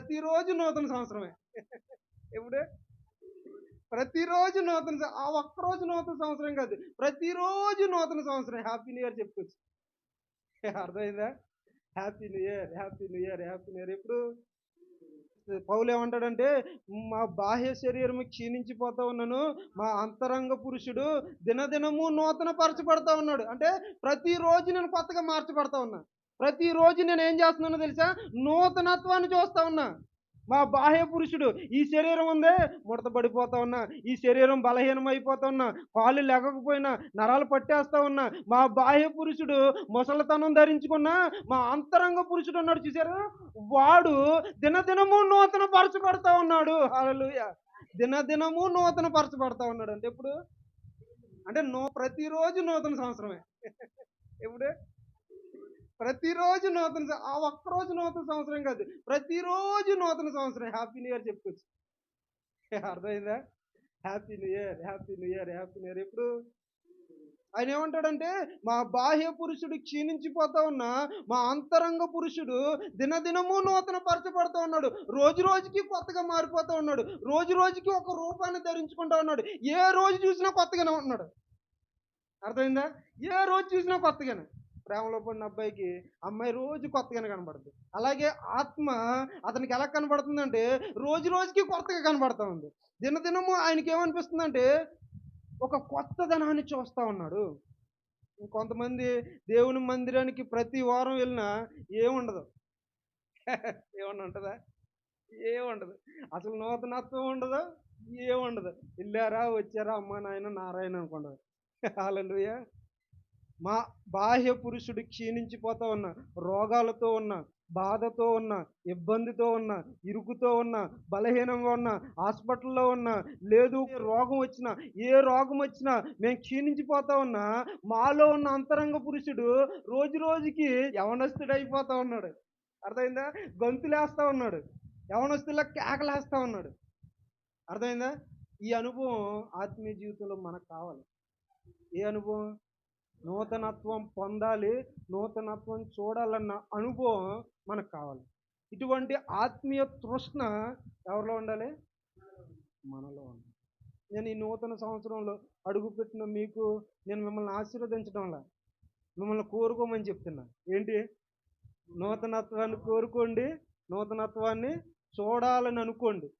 ప్రతిరోజు నూతన సంవత్సరమే. ఎప్పుడు? ప్రతిరోజు ఆ ఒక్కరోజు నూతన సంవత్సరం కాదు. ప్రతిరోజు నూతన సంవత్సరం. హ్యాపీ న్యూ ఇయర్ చెప్పుకోవచ్చు. అర్థమైందా? Happy new year, happy new year, happy new year. ఎప్పుడు? పౌలు ఏమంటాడంటే, మా బాహ్య శరీరము క్షీణించిపోతా ఉన్నాను, మా అంతరంగ పురుషుడు దినదినము నూతన పరచబడతా ఉన్నాడు. అంటే ప్రతిరోజు నేను కొత్తగా మార్చబడతా ఉన్నా. ప్రతిరోజు నేను ఏం చేస్తున్నానో తెలుసా? నూతనత్వాన్ని చూస్తా ఉన్నా. మా బాహ్య పురుషుడు, ఈ శరీరం ఉందే ముడతపడిపోతా ఉన్నా, ఈ శరీరం బలహీనం అయిపోతా ఉన్నా, కాళ్ళు లెగకపోయినా నరాలు పట్టేస్తా ఉన్నా, మా బాహ్య పురుషుడు ముసలితనం ధరించుకున్నా, మా అంతరంగ పురుషుడు ఉన్నాడు చూసారు, వాడు దినదినము నూతన పరచబడతా ఉన్నాడు. హల్లెలూయా. దినదినము నూతన పరచబడతా ఉన్నాడు. అంటే ఎప్పుడు? అంటే ప్రతిరోజు నూతన సంవత్సరమే. ఎప్పుడు? ప్రతిరోజు ఆ ఒక్కరోజు నూతన సంవత్సరం కాదు. ప్రతిరోజు నూతన సంవత్సరం. హ్యాపీ న్యూ ఇయర్ చెప్పుకోవచ్చు. అర్థమైందా? Happy new year, happy new year, happy new year. ఎప్పుడు? ఆయన ఏమంటాడంటే, మా బాహ్య పురుషుడు క్షీణించిపోతా ఉన్నా, మా అంతరంగ పురుషుడు దినదినము నూతన పరచబడుతూ ఉన్నాడు. రోజు రోజుకి కొత్తగా మారిపోతూ ఉన్నాడు. రోజు రోజుకి ఒక రూపాన్ని ధరించుకుంటా ఉన్నాడు. ఏ రోజు చూసినా కొత్తగానే ఉంటున్నాడు. అర్థమైందా? ఏ రోజు చూసినా కొత్తగానే. ప్రేమలో పడిన అబ్బాయికి అమ్మాయి రోజు కొత్తగానే కనబడుతుంది. అలాగే ఆత్మ అతనికి ఎలా కనబడుతుందంటే, రోజు రోజుకి కొత్తగా కనబడతా ఉంది. దినదినము ఆయనకి ఏమనిపిస్తుందంటే, ఒక కొత్తదనాన్ని చూస్తా ఉన్నాడు. కొంతమంది దేవుని మందిరానికి ప్రతి వారం వెళ్ళినా ఏముండదు. ఏమన్నా ఉంటుందా? ఏముండదు. అసలు నూతనత్వం ఉండదు, ఏముండదు. వెళ్ళారా వచ్చారా అమ్మా నాయన నారాయణ అనుకుంటారు. హల్లెలూయా. మా బాహ్య పురుషుడు క్షీణించిపోతా ఉన్నా, రోగాలతో ఉన్నా, బాధతో ఉన్నా, ఇబ్బందితో ఉన్నా, ఇరుకుతో ఉన్నా, బలహీనంగా ఉన్నా, హాస్పిటల్లో ఉన్నా, లేదు రోగం వచ్చినా, ఏ రోగం వచ్చినా మేము క్షీణించిపోతా ఉన్నా, మాలో ఉన్న అంతరంగ పురుషుడు రోజు రోజుకి యవనస్తుడైపోతా ఉన్నాడు. అర్థమైందా? గొంతులేస్తా ఉన్నాడు. యవనస్తులా కేకలేస్తా ఉన్నాడు. అర్థమైందా? ఈ అనుభవం ఆత్మీయ జీవితంలో మనకు కావాలి. ఏ అనుభవం? నూతనత్వం పొందాలి, నూతనత్వం చూడాలన్న అనుభవం మనకు కావాలి. ఇటువంటి ఆత్మీయ తృష్ణ ఎవరిలో ఉండాలి? మనలో ఉండాలి. నేను ఈ నూతన సంవత్సరంలో అడుగుపెట్టిన మీకు నేను మిమ్మల్ని ఆశీర్వదించడంలా, మిమ్మల్ని కోరుకోమని చెప్తున్నా. ఏంటి? నూతనత్వాన్ని కోరుకోండి, నూతనత్వాన్ని చూడాలని అనుకోండి.